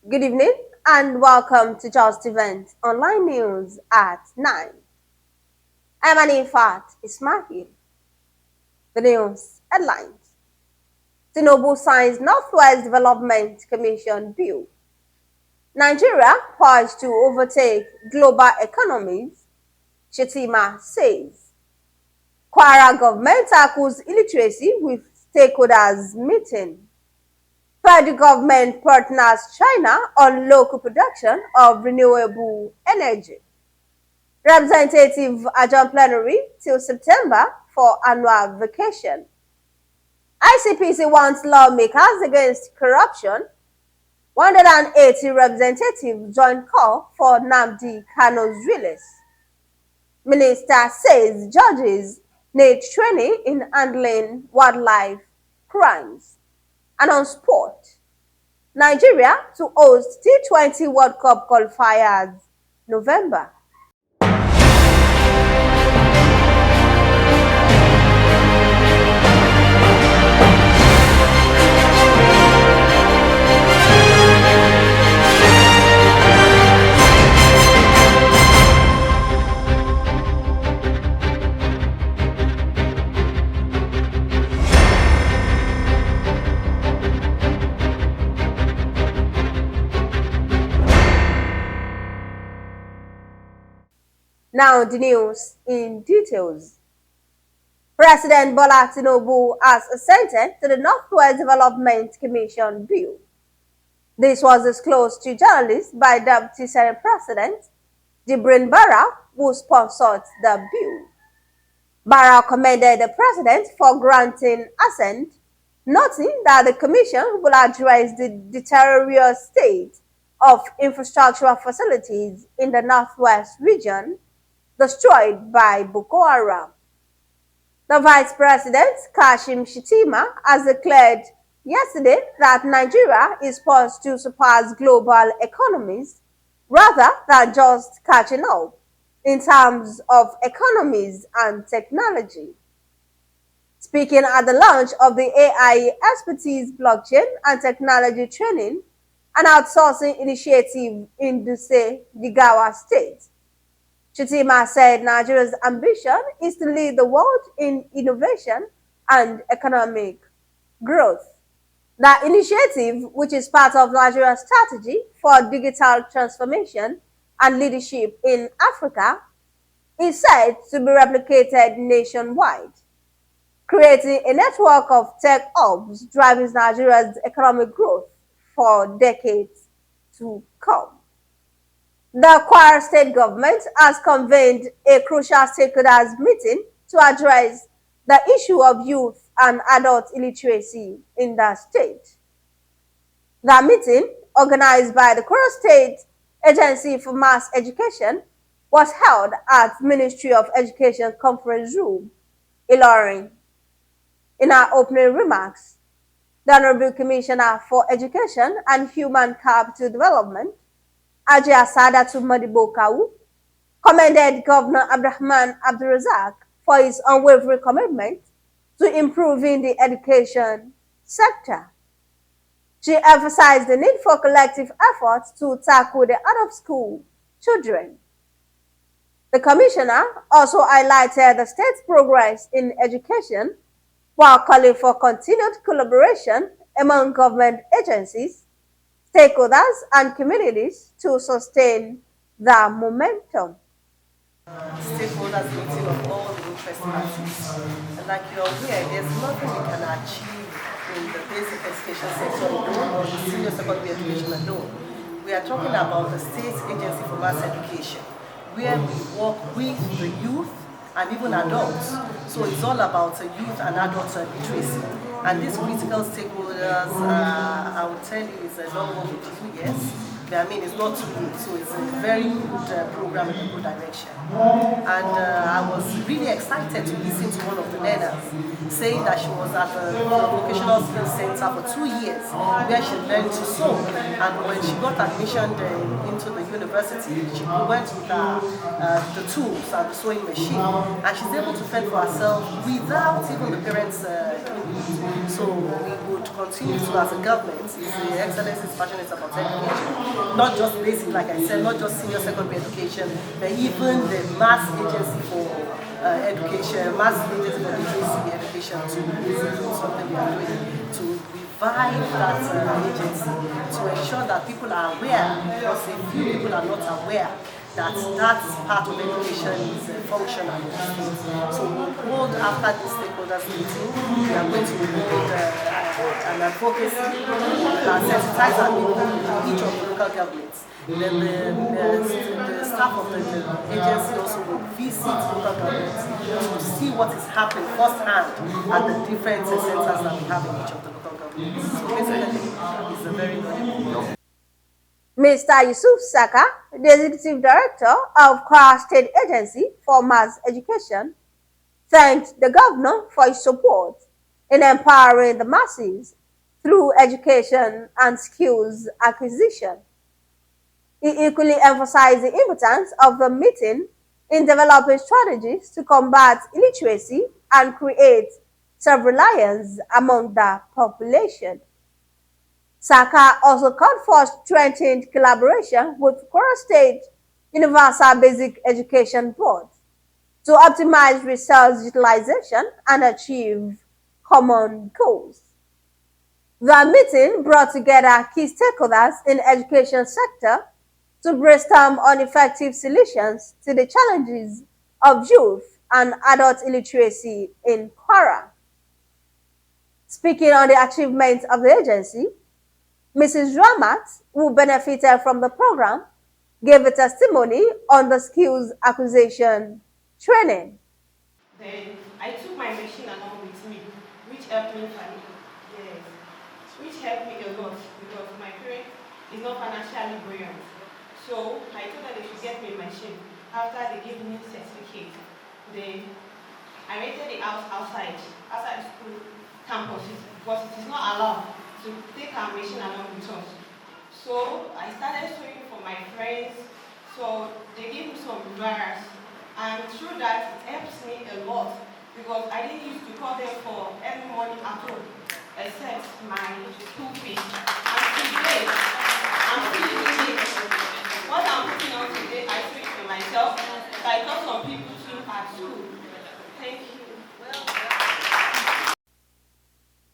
Good evening and welcome to Justeventonline News at 9. I'm Anifat Ismail. The news headlines. Tinubu signs Northwest Development Commission bill. Nigeria poised to overtake global economies, Shettima says. Kwara government tackles illiteracy with stakeholders meeting. Federal government partners China on local production of renewable energy. Representative adjourn plenary till September for annual vacation. ICPC wants lawmakers against corruption. 180 representatives join call for Nnamdi Kanu's release. Minister says judges need training in handling wildlife crimes. And on sport, Nigeria to host T20 World Cup qualifiers November. Now the news in details. President Bola Tinubu has assented to the Northwest Development Commission bill. This was disclosed to journalists by Deputy Senate President Jibrin Barra, who sponsored the bill. Barra commended the president for granting assent, noting that the commission will address the deteriorating state of infrastructural facilities in the Northwest region destroyed by Boko Haram. The Vice President, Kashim Shettima, has declared yesterday that Nigeria is poised to surpass global economies rather than just catching up in terms of economies and technology. Speaking at the launch of the AI Expertise Blockchain and Technology Training and Outsourcing Initiative in Duse, Jigawa State, Shettima said Nigeria's ambition is to lead the world in innovation and economic growth. The initiative, which is part of Nigeria's strategy for digital transformation and leadership in Africa, is said to be replicated nationwide, creating a network of tech hubs driving Nigeria's economic growth for decades to come. The Kwara state government has convened a crucial stakeholders meeting to address the issue of youth and adult illiteracy in the state. The meeting, organized by the Kwara State Agency for Mass Education, was held at Ministry of Education Conference Room, Ilorin. In her opening remarks, the Honorable Commissioner for Education and Human Capital Development, Ajia Sadatu Madibo commended Governor Abdurrahman Abdulrazak for his unwavering commitment to improving the education sector. She emphasized the need for collective efforts to tackle the out-of-school children. The commissioner also highlighted the state's progress in education while calling for continued collaboration among government agencies, stakeholders and communities to sustain the momentum. Stakeholders meeting of all the interest parties. And like you're aware, there's nothing we can achieve in the basic education sector alone or the senior secondary education alone. We are talking about the State Agency for Mass Education, where we work with the youth and even adults. So it's all about youth and adult literacy. And these critical stakeholders, I would tell you, is a long overdue, yes. I mean, it's not too late, so it's a very good program in a good direction. And I was really excited to listen to one of the learners saying that she was at the vocational skills center for 2 years, where she learned to sew. And when she got admission into the university, she went with the tools and the sewing machine, and she's able to fend for herself without even the parents' input. So we would continue to, as a government, His Excellency is passionate about education. Not just basic, like I said, not just senior secondary education, but even the mass agency for education, mass agency for literacy education to something we are doing to revive that agency, to ensure that people are aware, because a few people are not aware that part of education is functional in the state. So we'll hold, after this stakeholders meeting, we are going to hold an advocacy, sensitize our people in each of the local governments. Then the staff of the agency also will visit local governments to see what is happening firsthand at the different centers that we have in each of the local governments. So basically, it's a very good. Mr. Yusuf Saka, the Executive Director of Kwara State Agency for Mass Education, thanked the governor for his support in empowering the masses through education and skills acquisition. He equally emphasized the importance of the meeting in developing strategies to combat illiteracy and create self-reliance among the population. Saka also called for strengthened collaboration with Kwara State Universal Basic Education Board to optimize resource utilization and achieve common goals. The meeting brought together key stakeholders in the education sector to brainstorm on effective solutions to the challenges of youth and adult illiteracy in Kwara. Speaking on the achievements of the agency, Mrs. Ramat, who benefited from the program, gave a testimony on the skills acquisition training. Then I took my machine along with me, which helped me yes, which helped me a lot because my parent is not financially buoyant. So I told her they should get me a machine. After they gave me certificate, then I rented the house outside the school campus because it is not allowed to take our machine along with us. So I started sewing for my friends. So they gave me some wires, and through that it helps me a lot because I didn't used to call them for every morning at all, except my school fees. And today, I'm feeling it. What I'm putting on today, I do it for myself. I taught some people too at school. Thank you.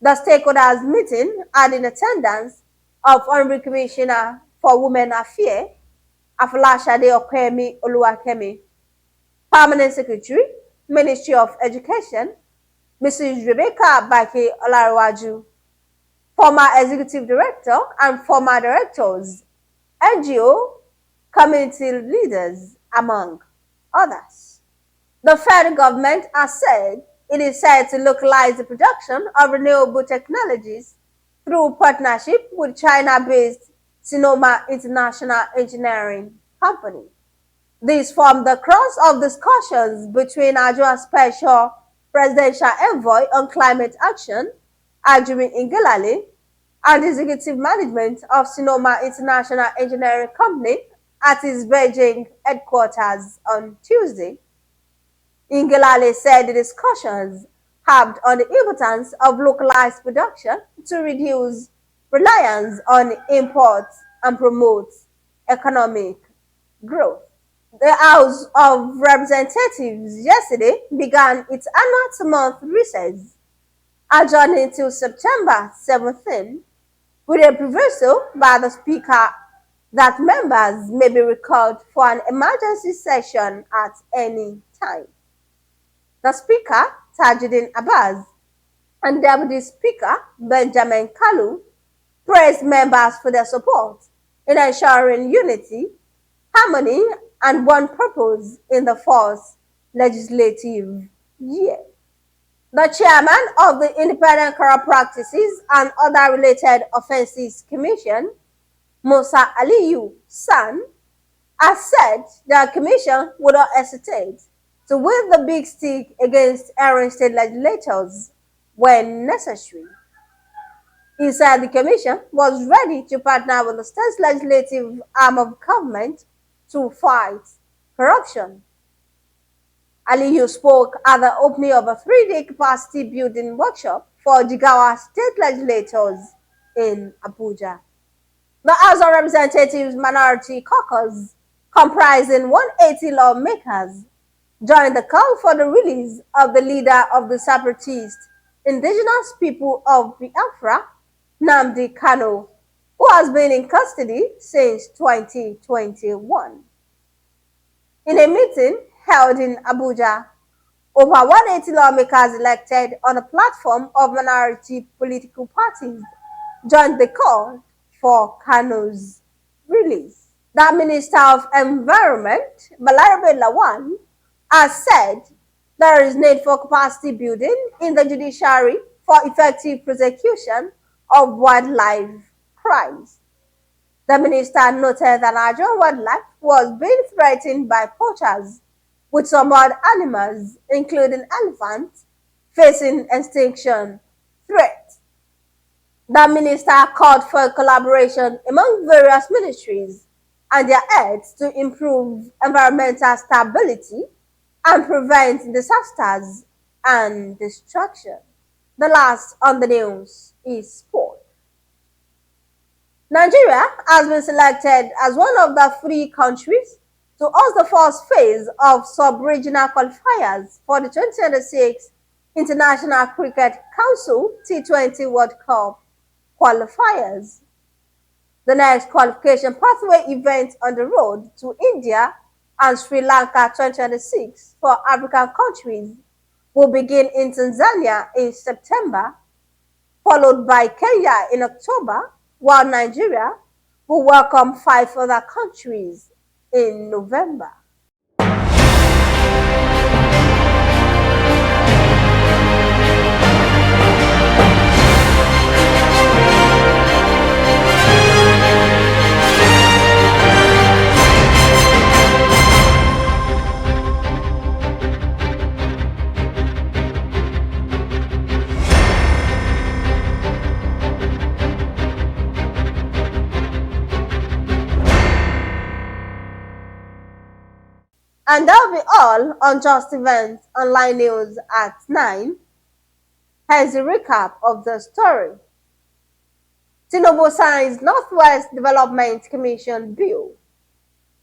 The stakeholders meeting had in attendance of Honorable Commissioner for Women Affairs, Afolashade Okwemi Oluwakemi, Permanent Secretary, Ministry of Education, Mrs. Rebecca Bake Olarewaju, former Executive Director and former directors, NGO, community leaders, among others. The federal government has said it is set to localize the production of renewable technologies through partnership with China-based Sinoma International Engineering Company. This formed the crux of discussions between Ajua Special Presidential Envoy on Climate Action, Ajuri Ngelale, and the executive management of Sinoma International Engineering Company at its Beijing headquarters on Tuesday. Ngelale said the discussions harped on the importance of localized production to reduce reliance on imports and promote economic growth. The House of Representatives yesterday began its annual two-month recess, adjourning till September 17, with a proviso by the Speaker that members may be recalled for an emergency session at any time. The Speaker, Tajuddin Abbas, and Deputy Speaker, Benjamin Kalu, praised members for their support in ensuring unity, harmony, and one purpose in the fourth legislative year. The chairman of the Independent Corrupt Practices and Other Related Offences Commission, Musa Aliyu San, has said the commission would not hesitate to wave the big stick against erring state legislators when necessary. He said the commission was ready to partner with the state legislative arm of government to fight corruption. Aliyu spoke at the opening of a 3-day capacity building workshop for Jigawa state legislators in Abuja. The House of Representatives Minority Caucus, comprising 180 lawmakers, joined the call for the release of the leader of the separatist indigenous people of Biafra, Nnamdi Kanu, who has been in custody since 2021. In a meeting held in Abuja, over 180 lawmakers elected on a platform of minority political parties joined the call for Kanu's release. The Minister of Environment, Balarabe Lawan, has said there is need for capacity building in the judiciary for effective prosecution of wildlife crimes. The minister noted that Nigerian wildlife was being threatened by poachers, with some wild animals, including elephants, facing extinction threat. The minister called for collaboration among various ministries and their heads to improve environmental stability and prevent disasters and destruction. The last on the news is sport. Nigeria has been selected as one of the 3 countries to host the first phase of sub-regional qualifiers for the 2026 International Cricket Council T20 World Cup qualifiers. The next qualification pathway event on the road to India and Sri Lanka 2026 for African countries will begin in Tanzania in September, followed by Kenya in October, while Nigeria will welcome 5 other countries in November. And that'll be all on Justeventonline news at 9. Here's a recap of the story. Tinubu signs Northwest Development Commission bill.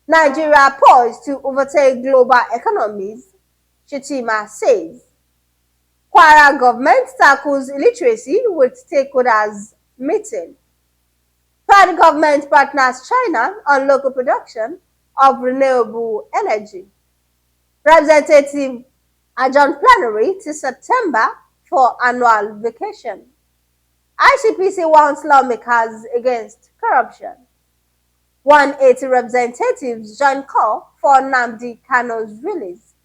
Nigeria poised to overtake global economies, Shettima says. Kwara government tackles illiteracy with stakeholders meeting. Third government partners China on local production of renewable energy. Representative adjourn plenary to September for annual vacation. ICPC warns lawmakers against corruption. 180 representatives join call for Nnamdi Kanu's release.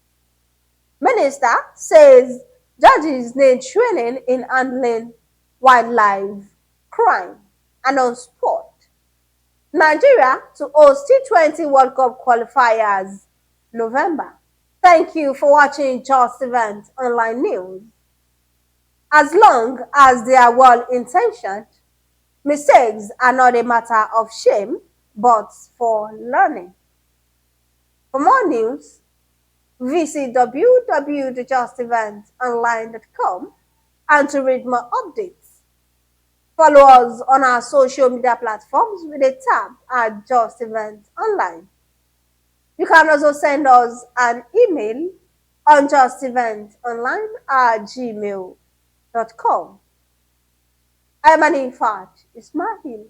Minister says judges need training in handling wildlife crime. And on sport, Nigeria to host T20 World Cup qualifiers November. Thank you for watching Justeventonline news. As long as they are well-intentioned, mistakes are not a matter of shame, but for learning. For more news, visit www.justeventonline.com and to read more updates. Follow us on our social media platforms with a tab at Justeventonline. You can also send us an email on justeventonline@gmail.com. I'm Anifat Ismail.